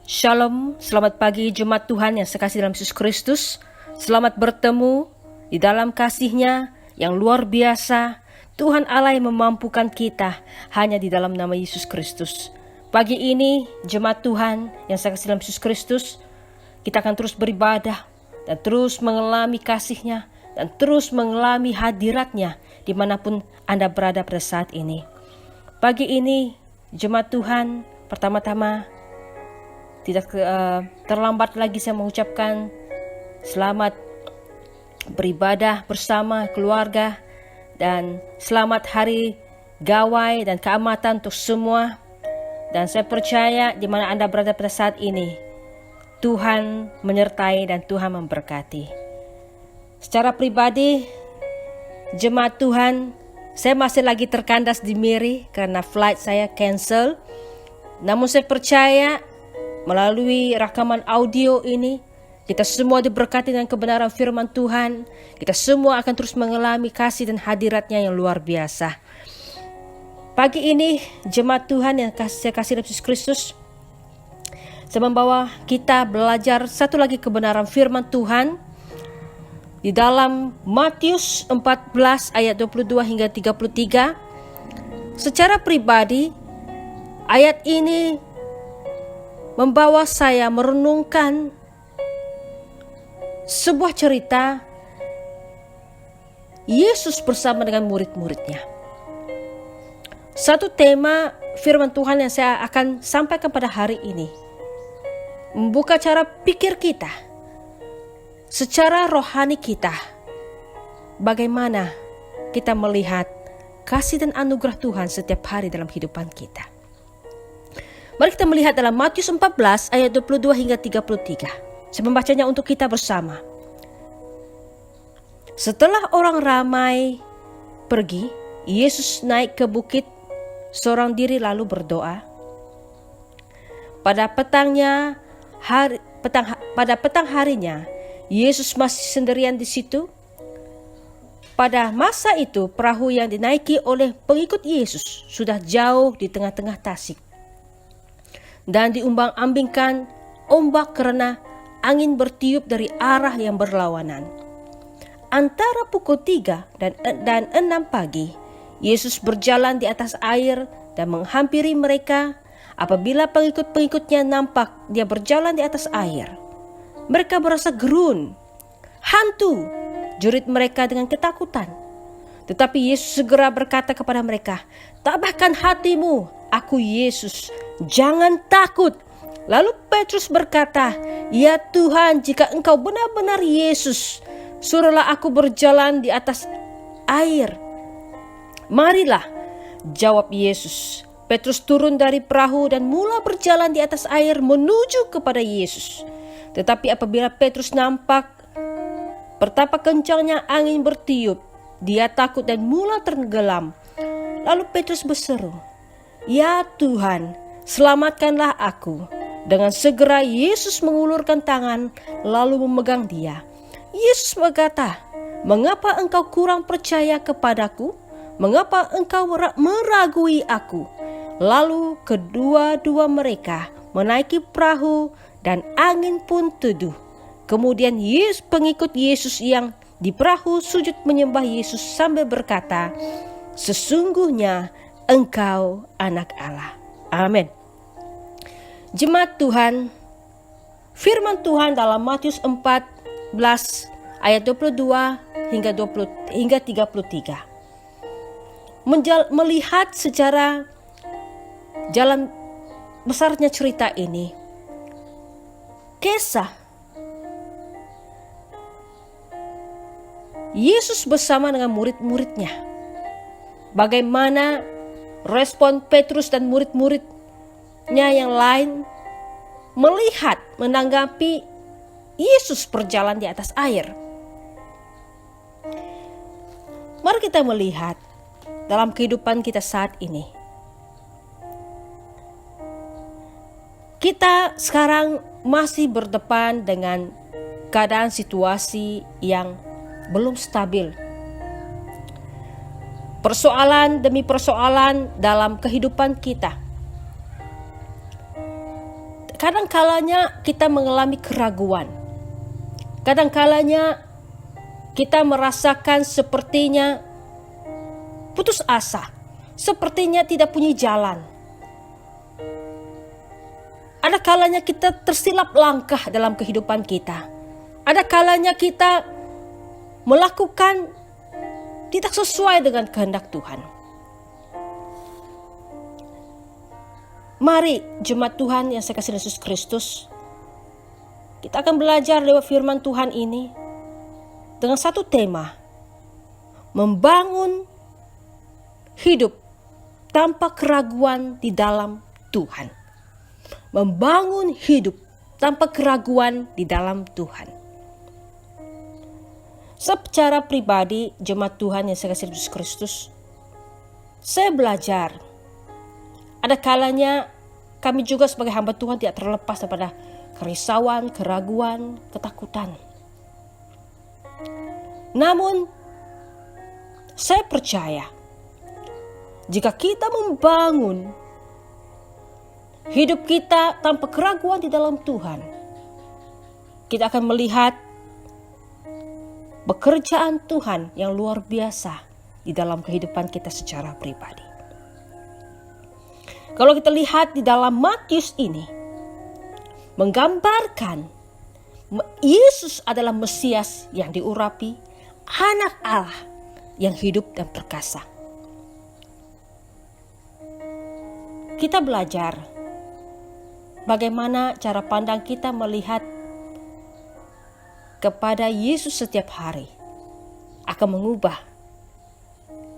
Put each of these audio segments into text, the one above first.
Shalom, selamat pagi jemaat Tuhan yang sekasih dalam Yesus Kristus. Selamat bertemu di dalam kasih-Nya yang luar biasa. Tuhan Allah yang memampukan kita hanya di dalam nama Yesus Kristus. Pagi ini jemaat Tuhan yang sekasih dalam Yesus Kristus, kita akan terus beribadah dan terus mengalami kasih-Nya dan terus mengalami hadirat-Nya dimanapun Anda berada pada saat ini. Pagi ini jemaat Tuhan, pertama-tama tidak terlambat lagi saya mengucapkan selamat beribadah bersama keluarga dan selamat hari gawai dan keamatan untuk semua. Dan saya percaya di mana Anda berada pada saat ini, Tuhan menyertai dan Tuhan memberkati. Secara pribadi, jemaat Tuhan, saya masih lagi terkandas di Miri karena flight saya cancel. Namun saya percaya melalui rekaman audio ini, kita semua diberkati dengan kebenaran firman Tuhan. Kita semua akan terus mengalami kasih dan hadirat-Nya yang luar biasa. Pagi ini, jemaat Tuhan yang saya kasih dalam Yesus Kristus, saya membawa kita belajar satu lagi kebenaran firman Tuhan di dalam Matius 14 ayat 22 hingga 33. Secara pribadi, ayat ini membawa saya merenungkan sebuah cerita Yesus bersama dengan murid-muridnya. Satu tema firman Tuhan yang saya akan sampaikan pada hari ini membuka cara pikir kita, secara rohani kita, bagaimana kita melihat kasih dan anugerah Tuhan setiap hari dalam kehidupan kita. Mari kita melihat dalam Matius 14 ayat 22 hingga 33. Saya membacanya untuk kita bersama. Setelah orang ramai pergi, Yesus naik ke bukit seorang diri lalu berdoa. Pada petang harinya, Yesus masih sendirian di situ. Pada masa itu, perahu yang dinaiki oleh pengikut Yesus sudah jauh di tengah-tengah tasik dan diumbang-ambingkan ombak karena angin bertiup dari arah yang berlawanan. Antara pukul 3 dan 6 pagi, Yesus berjalan di atas air dan menghampiri mereka. Apabila pengikut-pengikutnya nampak dia berjalan di atas air, mereka merasa gerun. "Hantu!" jerit mereka dengan ketakutan. Tetapi Yesus segera berkata kepada mereka, "Tabahkan hatimu, aku Yesus, jangan takut." Lalu Petrus berkata, "Ya Tuhan, jika Engkau benar-benar Yesus, suruhlah aku berjalan di atas air." "Marilah," jawab Yesus. Petrus turun dari perahu dan mula berjalan di atas air menuju kepada Yesus. Tetapi apabila Petrus nampak betapa kencangnya angin bertiup, dia takut dan mula tenggelam. Lalu Petrus berseru, "Ya Tuhan, selamatkanlah aku." Dengan segera Yesus mengulurkan tangan lalu memegang dia. Yesus berkata, "Mengapa engkau kurang percaya kepadaku? Mengapa engkau meragui aku?" Lalu kedua-dua mereka menaiki perahu dan angin pun teduh. Kemudian pengikut Yesus yang di perahu sujud menyembah Yesus sambil berkata, "Sesungguhnya Engkau Anak Allah." Amin. Jemaat Tuhan, firman Tuhan dalam Matius 14 ayat 22 hingga 33 melihat secara jalan besarnya cerita ini, kisah Yesus bersama dengan murid-muridnya. Bagaimana respon Petrus dan murid-muridnya yang lain melihat, menanggapi Yesus berjalan di atas air. Mari kita melihat dalam kehidupan kita saat ini. Kita sekarang masih berdepan dengan keadaan situasi yang belum stabil. Persoalan demi persoalan dalam kehidupan kita. kadang-kalanya kita mengalami keraguan. Kadang-kalanya kita merasakan sepertinya putus asa, sepertinya tidak punya jalan. Ada kalanya kita tersilap langkah dalam kehidupan kita. Ada kalanya kita melakukan tidak sesuai dengan kehendak Tuhan. Mari jemaat Tuhan yang saya kasih Yesus Kristus, kita akan belajar lewat firman Tuhan ini dengan satu tema, membangun hidup tanpa keraguan di dalam Tuhan. Membangun hidup tanpa keraguan di dalam Tuhan. Secara pribadi, jemaat Tuhan yang saya kasih Yesus Kristus, saya belajar. Ada kalanya kami juga sebagai hamba Tuhan tidak terlepas daripada kerisauan, keraguan, ketakutan. Namun, saya percaya jika kita membangun hidup kita tanpa keraguan di dalam Tuhan, kita akan melihat pekerjaan Tuhan yang luar biasa di dalam kehidupan kita secara pribadi. Kalau kita lihat di dalam Matius ini, menggambarkan Yesus adalah Mesias yang diurapi, anak Allah yang hidup dan perkasa. Kita belajar bagaimana cara pandang kita melihat kepada Yesus setiap hari akan mengubah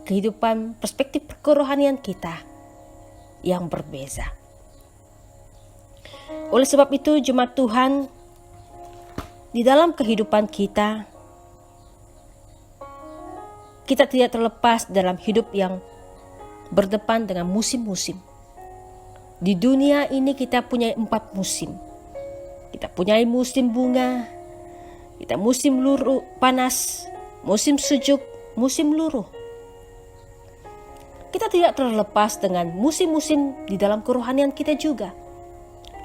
kehidupan perspektif kerohanian kita yang berbeza. Oleh sebab itu, jemaat Tuhan, di dalam kehidupan kita tidak terlepas dalam hidup yang berdepan dengan musim-musim. Di dunia ini kita punya 4 musim. Kita punya musim bunga, kita musim luruh panas, musim sejuk, musim luruh. Kita tidak terlepas dengan musim-musim di dalam kerohanian kita juga.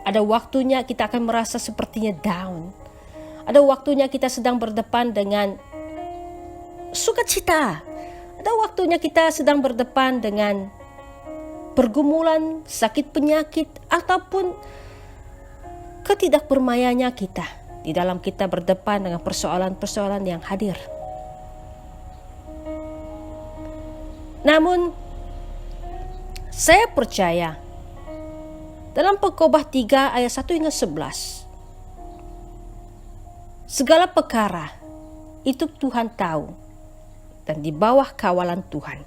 Ada waktunya kita akan merasa sepertinya down. Ada waktunya kita sedang berdepan dengan sukacita. Ada waktunya kita sedang berdepan dengan pergumulan, sakit penyakit, ataupun ketidakpermayanya kita di dalam kita berdepan dengan persoalan-persoalan yang hadir. Namun, saya percaya dalam Pengkhotbah 3 ayat 1 hingga 11, segala perkara itu Tuhan tahu dan di bawah kawalan Tuhan.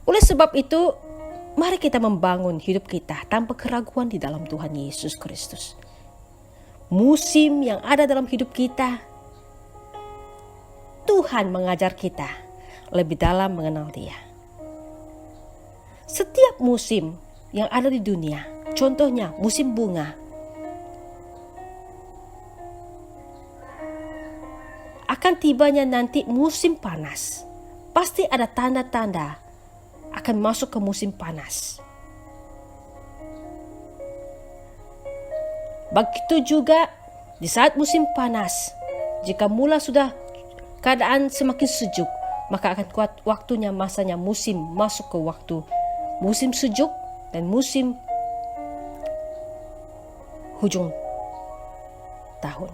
Oleh sebab itu, mari kita membangun hidup kita tanpa keraguan di dalam Tuhan Yesus Kristus. Musim yang ada dalam hidup kita, Tuhan mengajar kita lebih dalam mengenal Dia. Setiap musim yang ada di dunia, contohnya musim bunga, akan tibanya nanti musim panas. Pasti ada tanda-tanda akan masuk ke musim panas. Begitu juga di saat musim panas, jika mula sudah keadaan semakin sejuk, maka akan kuat waktunya, masanya musim masuk ke waktu musim sejuk dan musim hujung tahun.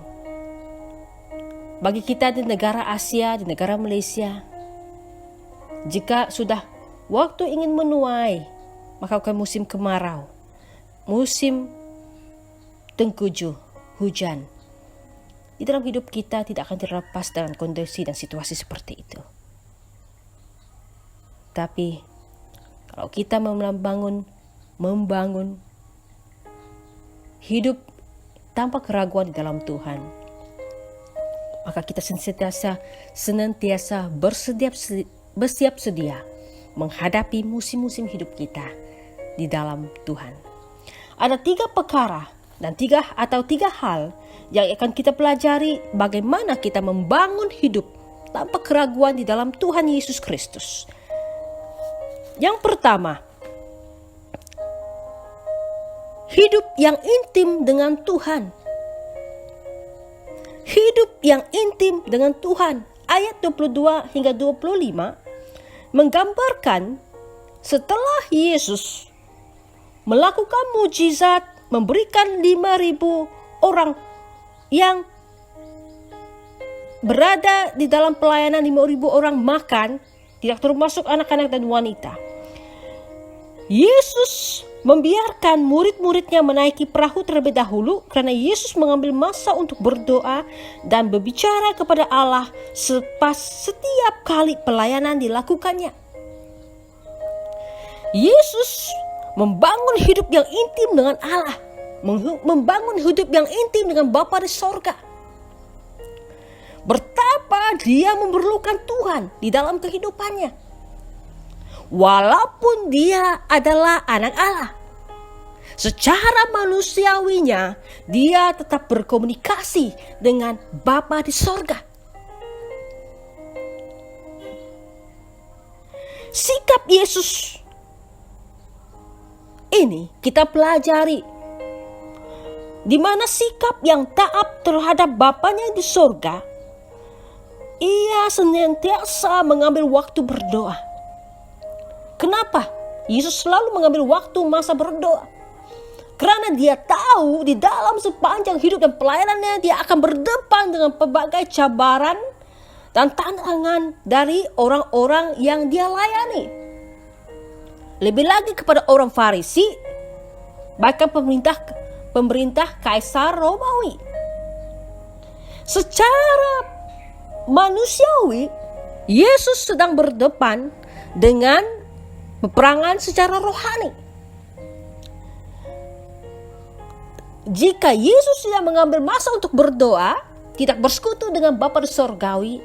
Bagi kita di negara Asia, di negara Malaysia, jika sudah waktu ingin menuai, maka akan musim kemarau, musim tengkujuh, hujan. Di dalam hidup kita tidak akan terlepas dengan kondisi dan situasi seperti itu. Tapi kalau kita membangun hidup tanpa keraguan di dalam Tuhan, maka kita senantiasa bersiap sedia menghadapi musim-musim hidup kita di dalam Tuhan. Ada 3 perkara dan 3 hal yang akan kita pelajari bagaimana kita membangun hidup tanpa keraguan di dalam Tuhan Yesus Kristus. Yang pertama, hidup yang intim dengan Tuhan. Hidup yang intim dengan Tuhan. Ayat 22 hingga 25 menggambarkan setelah Yesus melakukan mujizat, memberikan 5.000 orang yang berada di dalam pelayanan, 5.000 orang makan, tidak termasuk anak-anak dan wanita. Yesus membiarkan murid-muridnya menaiki perahu terlebih dahulu karena Yesus mengambil masa untuk berdoa dan berbicara kepada Allah setiap kali pelayanan dilakukannya. Yesus membangun hidup yang intim dengan Allah, membangun hidup yang intim dengan Bapa di sorga. Betapa dia memerlukan Tuhan di dalam kehidupannya. Walaupun dia adalah anak Allah, secara manusiawinya dia tetap berkomunikasi dengan Bapa di sorga. Sikap Yesus ini kita pelajari, di mana sikap yang taat terhadap Bapanya di sorga, ia senantiasa mengambil waktu berdoa. Kenapa Yesus selalu mengambil waktu masa berdoa? Karena dia tahu di dalam sepanjang hidup dan pelayanannya dia akan berdepan dengan berbagai cabaran dan tantangan dari orang-orang yang dia layani. Lebih lagi kepada orang Farisi, bahkan pemerintah Kaisar Romawi. Secara manusiawi, Yesus sedang berdepan dengan peperangan secara rohani. Jika Yesus tidak mengambil masa untuk berdoa, tidak bersekutu dengan Bapa di sorgawi,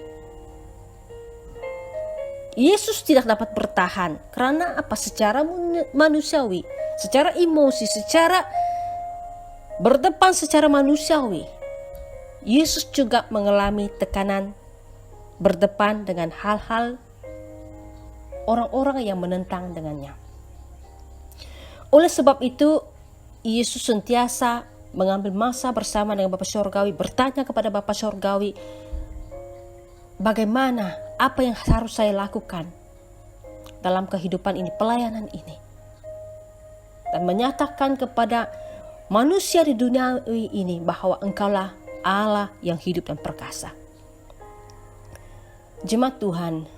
Yesus tidak dapat bertahan. Karena apa? Secara manusiawi, secara emosi, secara berdepan secara manusiawi, Yesus juga mengalami tekanan berdepan dengan hal-hal orang-orang yang menentang dengannya. Oleh sebab itu, Yesus sentiasa mengambil masa bersama dengan Bapa Surgawi, bertanya kepada Bapa Surgawi, bagaimana, apa yang harus saya lakukan dalam kehidupan ini, pelayanan ini. Dan menyatakan kepada manusia di dunia ini bahwa Engkaulah Allah yang hidup dan perkasa. Jemaat Tuhan,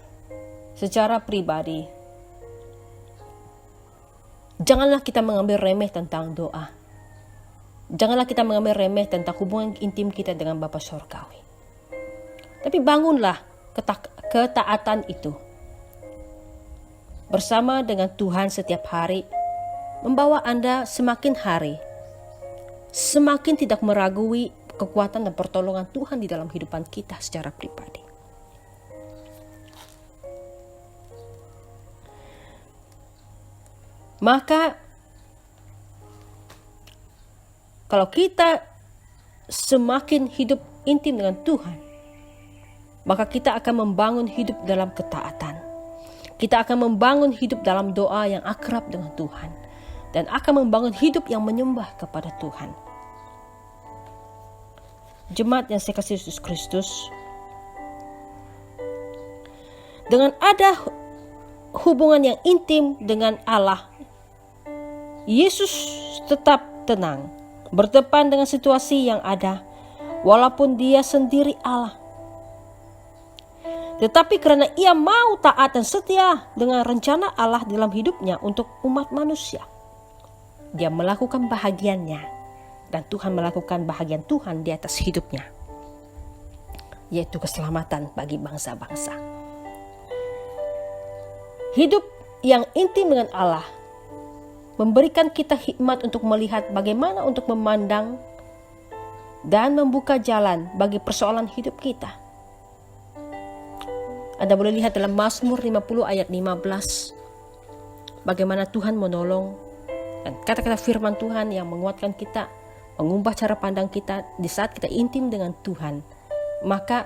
secara pribadi, janganlah kita mengambil remeh tentang doa. Janganlah kita mengambil remeh tentang hubungan intim kita dengan Bapa Surgawi. Tapi bangunlah ketaatan itu bersama dengan Tuhan setiap hari, membawa Anda semakin hari semakin tidak meragui kekuatan dan pertolongan Tuhan di dalam kehidupan kita secara pribadi. Maka kalau kita semakin hidup intim dengan Tuhan, maka kita akan membangun hidup dalam ketaatan. Kita akan membangun hidup dalam doa yang akrab dengan Tuhan, dan akan membangun hidup yang menyembah kepada Tuhan. Jemaat yang saya kasih Yesus Kristus, dengan ada hubungan yang intim dengan Allah, Yesus tetap tenang, berdepan dengan situasi yang ada, walaupun dia sendiri Allah. Tetapi karena ia mau taat dan setia dengan rencana Allah dalam hidupnya untuk umat manusia, dia melakukan bahagiannya, dan Tuhan melakukan bahagian Tuhan di atas hidupnya, yaitu keselamatan bagi bangsa-bangsa. Hidup yang intim dengan Allah memberikan kita hikmat untuk melihat bagaimana untuk memandang dan membuka jalan bagi persoalan hidup kita. Anda boleh lihat dalam Mazmur 50 ayat 15, bagaimana Tuhan menolong, dan kata-kata firman Tuhan yang menguatkan kita, mengubah cara pandang kita di saat kita intim dengan Tuhan. Maka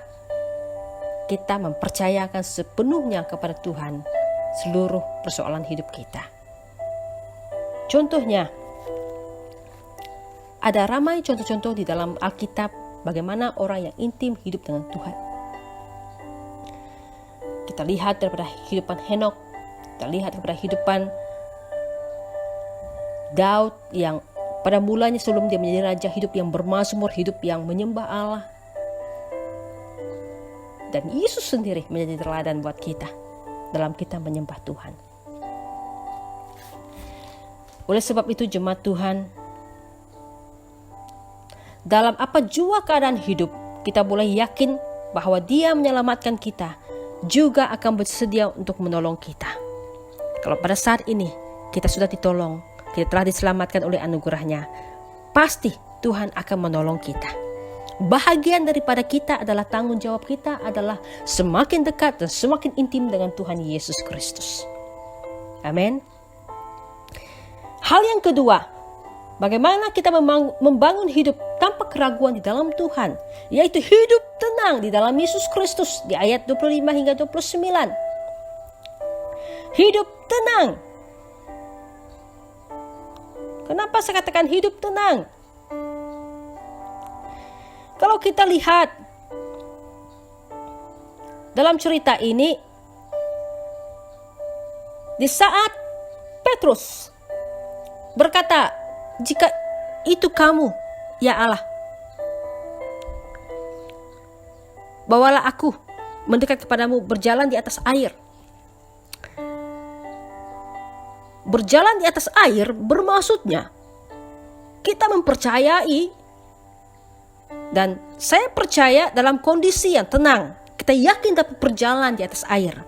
kita mempercayakan sepenuhnya kepada Tuhan seluruh persoalan hidup kita. Contohnya, Ada ramai contoh-contoh di dalam Alkitab bagaimana orang yang intim hidup dengan Tuhan. Kita lihat daripada kehidupan Henokh, kita lihat daripada kehidupan Daud yang pada mulanya sebelum dia menjadi raja, hidup yang bermazmur, hidup yang menyembah Allah. Dan Yesus sendiri menjadi teladan buat kita dalam kita menyembah Tuhan. Oleh sebab itu jemaat Tuhan, dalam apa jua keadaan hidup, kita boleh yakin bahwa Dia menyelamatkan kita, juga akan bersedia untuk menolong kita. Kalau pada saat ini kita sudah ditolong, kita telah diselamatkan oleh anugerah-Nya, pasti Tuhan akan menolong kita. Bahagian daripada kita adalah tanggung jawab kita adalah semakin dekat dan semakin intim dengan Tuhan Yesus Kristus. Amin. Hal yang kedua, bagaimana kita membangun hidup tanpa keraguan di dalam Tuhan, yaitu hidup tenang di dalam Yesus Kristus di ayat 25 hingga 29. Hidup tenang. Kenapa saya katakan hidup tenang? Kalau kita lihat dalam cerita ini, di saat Petrus berkata, "Jika itu kamu, ya Allah, bawalah aku mendekat kepadamu berjalan di atas air." Berjalan di atas air bermaksudnya kita mempercayai, dan saya percaya dalam kondisi yang tenang, kita yakin dapat berjalan di atas air.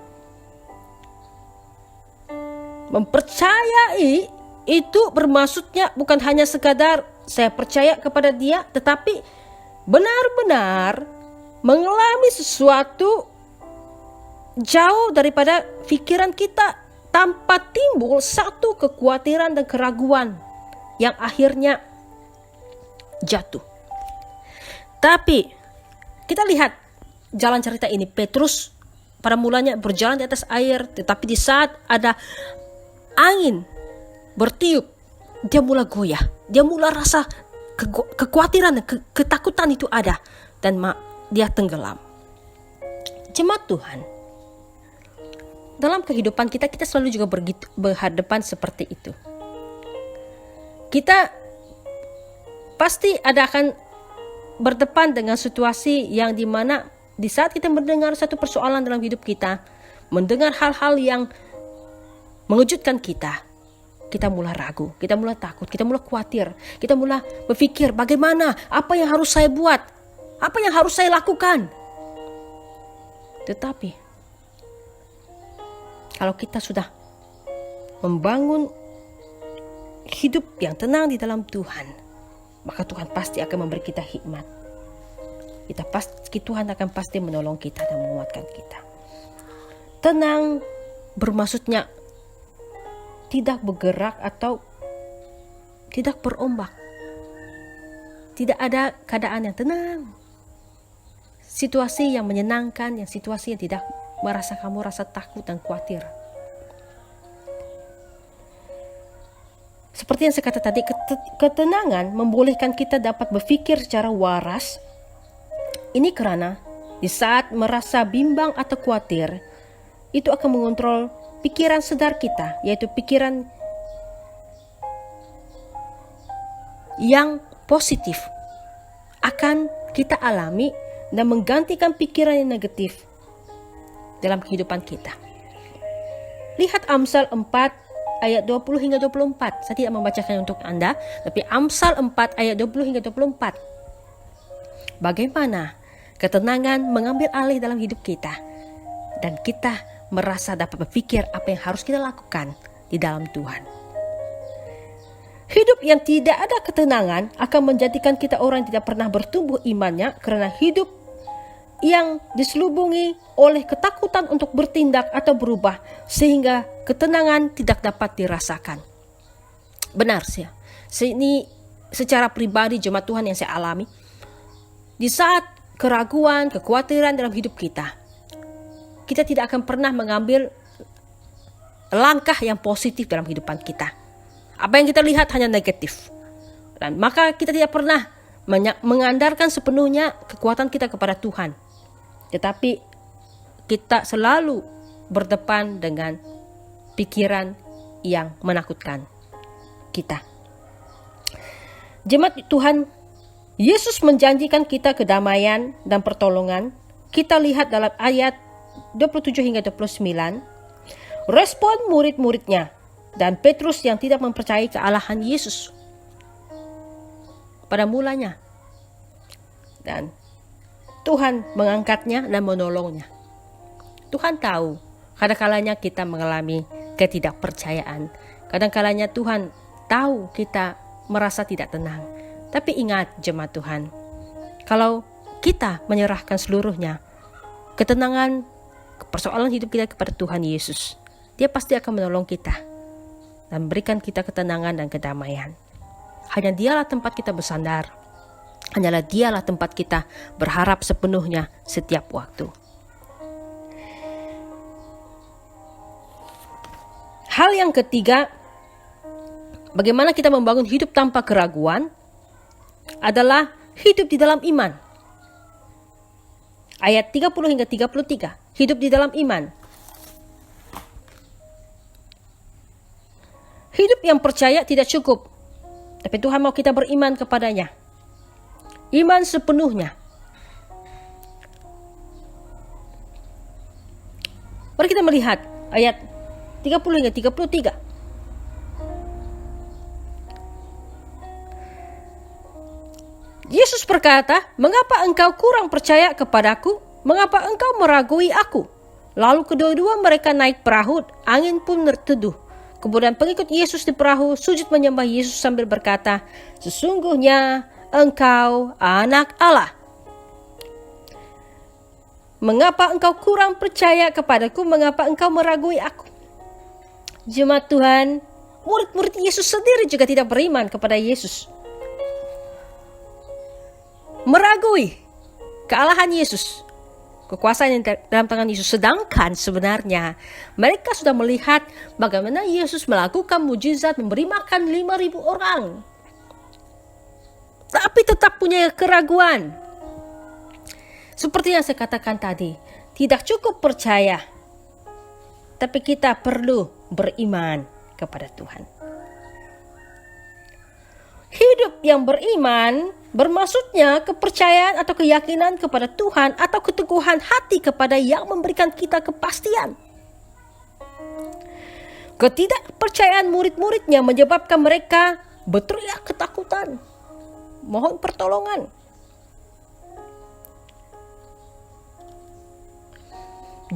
Mempercayai itu bermaksudnya bukan hanya sekadar saya percaya kepada Dia, tetapi benar-benar mengalami sesuatu jauh daripada pikiran kita, tanpa timbul satu kekhawatiran dan keraguan yang akhirnya jatuh. Tapi kita lihat jalan cerita ini, Petrus pada mulanya berjalan di atas air, tetapi di saat ada angin bertiup, dia mulai goyah, dia mulai rasa kekhawatiran dan ketakutan itu ada, dan dia tenggelam. Jemaat Tuhan, dalam kehidupan kita selalu juga berhadapan seperti itu. Kita pasti akan berdepan dengan situasi yang dimana di saat kita mendengar satu persoalan dalam hidup kita, mendengar hal-hal yang mengejutkan kita mulai ragu, kita mulai takut, kita mulai khawatir, kita mulai berpikir bagaimana, apa yang harus saya buat, apa yang harus saya lakukan. Tetapi kalau kita sudah membangun hidup yang tenang di dalam Tuhan, maka Tuhan pasti akan memberi kita hikmat. Tuhan akan pasti menolong kita dan menguatkan kita. Tenang bermaksudnya tidak bergerak atau tidak berombak. Tidak ada keadaan yang tenang. Situasi yang menyenangkan, situasi yang tidak merasa kamu rasa takut dan khawatir. Seperti yang saya kata tadi, ketenangan membolehkan kita dapat berpikir secara waras. Ini karena di saat merasa bimbang atau khawatir, itu akan mengontrol pikiran sadar kita, yaitu pikiran yang positif akan kita alami dan menggantikan pikiran yang negatif dalam kehidupan kita. Lihat Amsal 4 ayat 20 hingga 24. Saya tidak membacakannya untuk Anda, tapi Amsal 4 ayat 20 hingga 24. Bagaimana ketenangan mengambil alih dalam hidup kita, dan kita merasa dapat berpikir apa yang harus kita lakukan di dalam Tuhan. Hidup yang tidak ada ketenangan akan menjadikan kita orang yang tidak pernah bertumbuh imannya, karena hidup yang diselubungi oleh ketakutan untuk bertindak atau berubah, sehingga ketenangan tidak dapat dirasakan. Benar sih. Ini secara pribadi jemaat Tuhan yang saya alami. Di saat keraguan, kekhawatiran dalam hidup kita tidak akan pernah mengambil langkah yang positif dalam kehidupan kita. Apa yang kita lihat hanya negatif. Dan maka kita tidak pernah mengandalkan sepenuhnya kekuatan kita kepada Tuhan. Tetapi kita selalu berdepan dengan pikiran yang menakutkan kita. Jemaat Tuhan, Yesus menjanjikan kita kedamaian dan pertolongan. Kita lihat dalam ayat 27 hingga 29, respon murid-muridnya dan Petrus yang tidak mempercayai kealahan Yesus pada mulanya. Dan Tuhan mengangkatnya dan menolongnya. Tuhan tahu kadang-kalanya kita mengalami ketidakpercayaan. Kadang-kalanya Tuhan tahu kita merasa tidak tenang. Tapi ingat jemaat Tuhan, kalau kita menyerahkan seluruhnya, ketenangan, persoalan hidup kita kepada Tuhan Yesus, Dia pasti akan menolong kita dan berikan kita ketenangan dan kedamaian. Hanya Dialah tempat kita bersandar. Hanyalah Dialah tempat kita berharap sepenuhnya setiap waktu. Hal yang ketiga, bagaimana kita membangun hidup tanpa keraguan adalah hidup di dalam iman. Ayat 30 hingga 33, hidup di dalam iman. Hidup yang percaya tidak cukup, tapi Tuhan mau kita beriman kepadanya. Iman sepenuhnya. Mari kita melihat ayat 30 hingga 33. Yesus berkata, "Mengapa engkau kurang percaya kepadaku? Mengapa engkau meragui aku?" Lalu kedua-dua mereka naik perahu, angin pun terteduh. Kemudian pengikut Yesus di perahu sujud menyembah Yesus sambil berkata, "Sesungguhnya engkau anak Allah." Mengapa engkau kurang percaya kepadaku? Mengapa engkau meragui aku? Jemaat Tuhan, murid-murid Yesus sendiri juga tidak beriman kepada Yesus. Meragui kealahan Yesus, kekuasaan yang dalam tangan Yesus. Sedangkan sebenarnya mereka sudah melihat bagaimana Yesus melakukan mujizat, memberi makan 5.000 orang. Tapi tetap punya keraguan. Seperti yang saya katakan tadi, tidak cukup percaya, tapi kita perlu beriman kepada Tuhan. Hidup yang beriman bermaksudnya kepercayaan atau keyakinan kepada Tuhan atau keteguhan hati kepada yang memberikan kita kepastian. Ketidakpercayaan murid-muridnya menyebabkan mereka berteriak ketakutan, mohon pertolongan.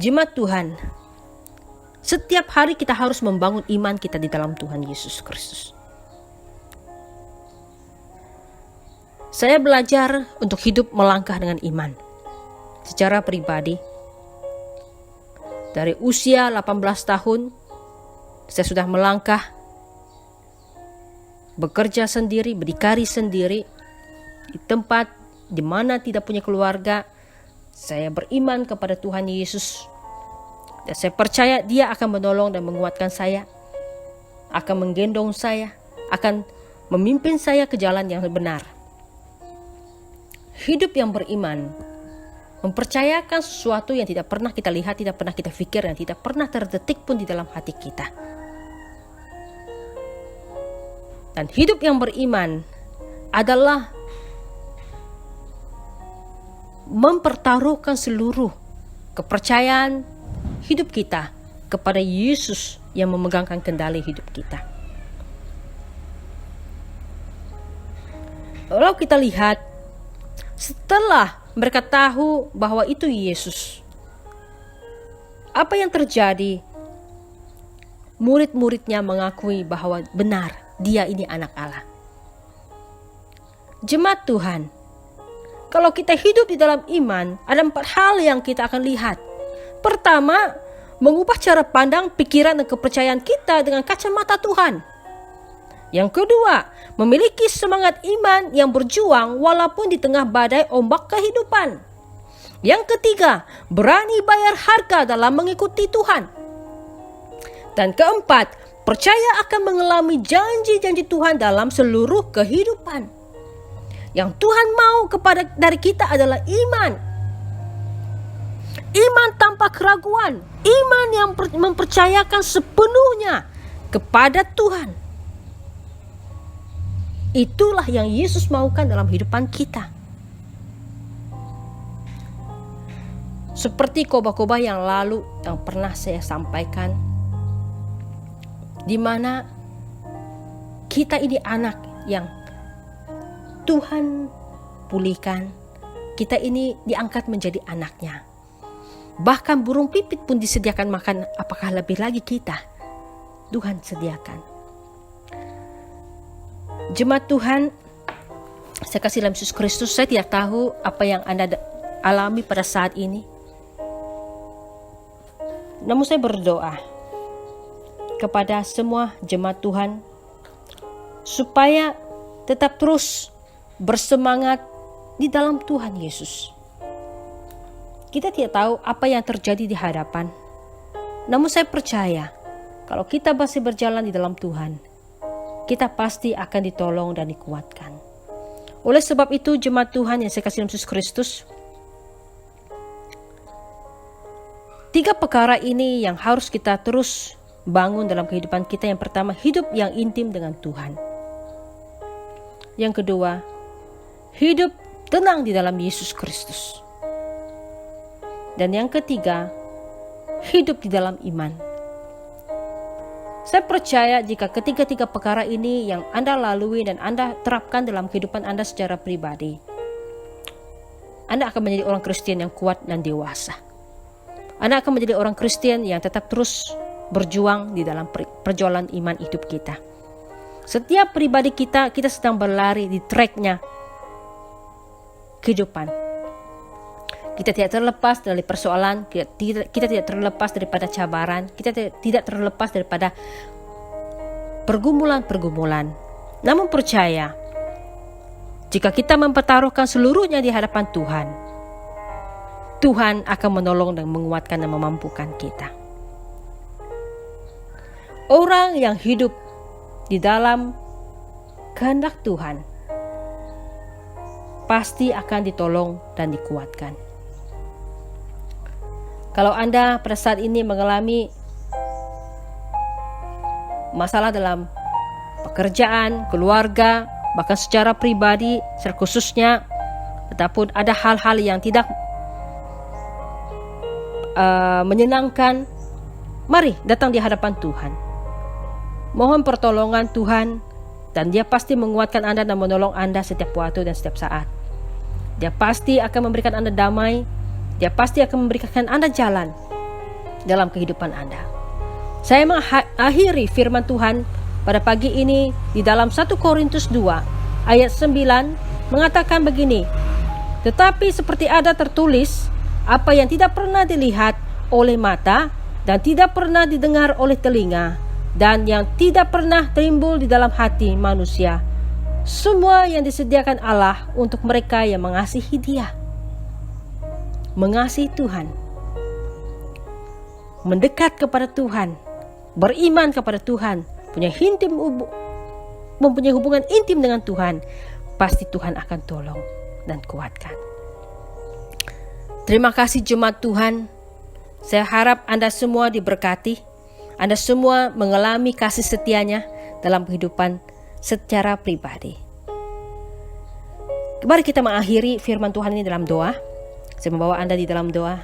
Jemaat Tuhan, setiap hari kita harus membangun iman kita di dalam Tuhan Yesus Kristus. Saya belajar untuk hidup melangkah dengan iman. Secara pribadi, dari usia 18 tahun, saya sudah melangkah, bekerja sendiri, berdikari sendiri, di tempat di mana tidak punya keluarga. Saya beriman kepada Tuhan Yesus. Dan saya percaya Dia akan menolong dan menguatkan saya, akan menggendong saya, akan memimpin saya ke jalan yang benar. Hidup yang beriman mempercayakan sesuatu yang tidak pernah kita lihat, tidak pernah kita pikir, dan tidak pernah terdetik pun di dalam hati kita. Dan hidup yang beriman adalah mempertaruhkan seluruh kepercayaan hidup kita kepada Yesus yang memegangkan kendali hidup kita. Kalau kita lihat, setelah mereka tahu bahwa itu Yesus, apa yang terjadi? Murid-muridnya mengakui bahwa benar, Dia ini anak Allah. Jemaat Tuhan, kalau kita hidup di dalam iman, ada 4 hal yang kita akan lihat. Pertama, mengubah cara pandang, pikiran, dan kepercayaan kita dengan kacamata Tuhan. Yang kedua, memiliki semangat iman yang berjuang walaupun di tengah badai ombak kehidupan. Yang ketiga, berani bayar harga dalam mengikuti Tuhan. Dan keempat, percaya akan mengalami janji-janji Tuhan dalam seluruh kehidupan. Yang Tuhan mau dari kita adalah iman. Iman tanpa keraguan. Iman yang mempercayakan sepenuhnya kepada Tuhan. Itulah yang Yesus maukan dalam kehidupan kita. Seperti khotbah-khotbah yang lalu yang pernah saya sampaikan, di mana kita ini anak yang Tuhan pulihkan. Kita ini diangkat menjadi anaknya. Bahkan burung pipit pun disediakan makan, apakah lebih lagi kita? Tuhan sediakan. Jemaat Tuhan, saya kasih dalam Yesus Kristus, saya tidak tahu apa yang Anda alami pada saat ini. Namun saya berdoa kepada semua jemaat Tuhan supaya tetap terus bersemangat di dalam Tuhan Yesus. Kita tidak tahu apa yang terjadi di hadapan. Namun saya percaya kalau kita masih berjalan di dalam Tuhan, kita pasti akan ditolong dan dikuatkan. Oleh sebab itu jemaat Tuhan yang saya kasih dalam Yesus Kristus, 3 perkara ini yang harus kita terus bangun dalam kehidupan kita. Yang pertama, hidup yang intim dengan Tuhan. Yang kedua, hidup tenang di dalam Yesus Kristus. Dan yang ketiga, hidup di dalam iman. Saya percaya jika ketiga-tiga perkara ini yang Anda lalui dan Anda terapkan dalam kehidupan Anda secara pribadi, Anda akan menjadi orang Kristen yang kuat dan dewasa. Anda akan menjadi orang Kristen yang tetap terus berjuang di dalam perjalanan iman hidup kita. Setiap pribadi kita sedang berlari di tracknya kehidupan. Kita tidak terlepas dari persoalan, kita tidak terlepas daripada cabaran, kita tidak terlepas daripada pergumulan-pergumulan. Namun percaya, jika kita mempertaruhkan seluruhnya di hadapan Tuhan, Tuhan akan menolong dan menguatkan dan memampukan kita. Orang yang hidup di dalam kehendak Tuhan pasti akan ditolong dan dikuatkan. Kalau Anda pada saat ini mengalami masalah dalam pekerjaan, keluarga, bahkan secara pribadi, secara khususnya, ataupun ada hal-hal yang tidak menyenangkan, mari datang di hadapan Tuhan. Mohon pertolongan Tuhan, dan Dia pasti menguatkan Anda dan menolong Anda setiap waktu dan setiap saat. Dia pasti akan memberikan Anda damai. Dia pasti akan memberikan Anda jalan dalam kehidupan Anda. Saya mengakhiri firman Tuhan pada pagi ini di dalam 1 Korintus 2 ayat 9 mengatakan begini, tetapi seperti ada tertulis, apa yang tidak pernah dilihat oleh mata dan tidak pernah didengar oleh telinga dan yang tidak pernah timbul di dalam hati manusia, semua yang disediakan Allah untuk mereka yang mengasihi Dia. Mengasihi Tuhan, mendekat kepada Tuhan, beriman kepada Tuhan, mempunyai hubungan intim dengan Tuhan, pasti Tuhan akan tolong dan kuatkan. Terima kasih jemaat Tuhan. Saya harap Anda semua diberkati. Anda semua mengalami kasih setianya dalam kehidupan secara pribadi. Mari kita mengakhiri firman Tuhan ini dalam doa. Saya membawa Anda di dalam doa.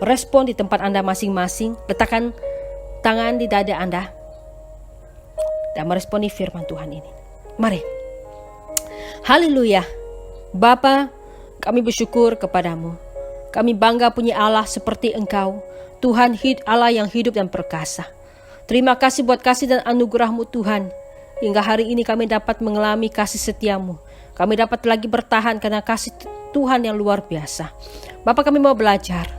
Respon di tempat Anda masing-masing. Letakkan tangan di dada Anda dan meresponi firman Tuhan ini. Mari. Haleluya. Bapa, kami bersyukur kepadamu. Kami bangga punya Allah seperti Engkau, Tuhan Allah yang hidup dan perkasa. Terima kasih buat kasih dan anugerah-Mu Tuhan. Hingga hari ini kami dapat mengalami kasih setia-Mu. Kami dapat lagi bertahan karena kasih Tuhan yang luar biasa. Bapa, kami mau belajar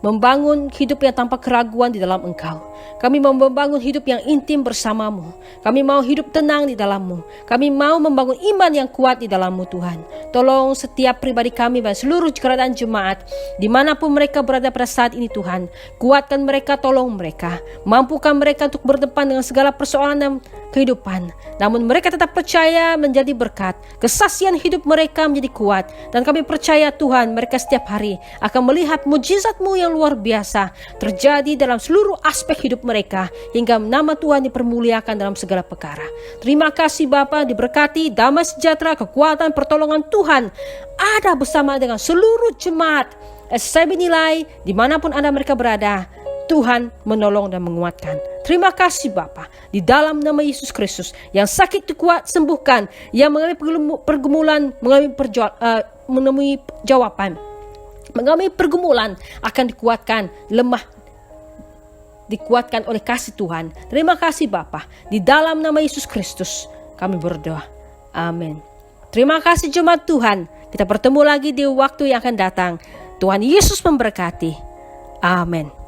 membangun hidup yang tanpa keraguan di dalam Engkau. Kami mau membangun hidup yang intim bersamamu. Kami mau hidup tenang di dalam-Mu. Kami mau membangun iman yang kuat di dalam-Mu Tuhan. Tolong setiap pribadi kami dan seluruh keadaan jemaat, dimanapun mereka berada pada saat ini Tuhan. Kuatkan mereka, tolong mereka. Mampukan mereka untuk berdepan dengan segala persoalan dan kehidupan. Namun mereka tetap percaya menjadi berkat. Kesaksian hidup mereka menjadi kuat. Dan kami percaya Tuhan, mereka setiap hari akan melihat mujizat-Mu yang luar biasa terjadi dalam seluruh aspek hidup mereka, hingga nama Tuhan dipermuliakan dalam segala perkara. Terima kasih Bapa, diberkati, damai sejahtera, kekuatan, pertolongan Tuhan ada bersama dengan seluruh jemaat SCB Nilai dimanapun Anda mereka berada. Tuhan menolong dan menguatkan. Terima kasih Bapa, di dalam nama Yesus Kristus, yang sakit kuat sembuhkan, yang mengalami pergumulan menemui jawaban, mengalami pergumulan akan dikuatkan, lemah dikuatkan oleh kasih Tuhan. Terima kasih Bapa, di dalam nama Yesus Kristus kami berdoa. Amin. Terima kasih jemaat Tuhan. Kita bertemu lagi di waktu yang akan datang. Tuhan Yesus memberkati. Amin.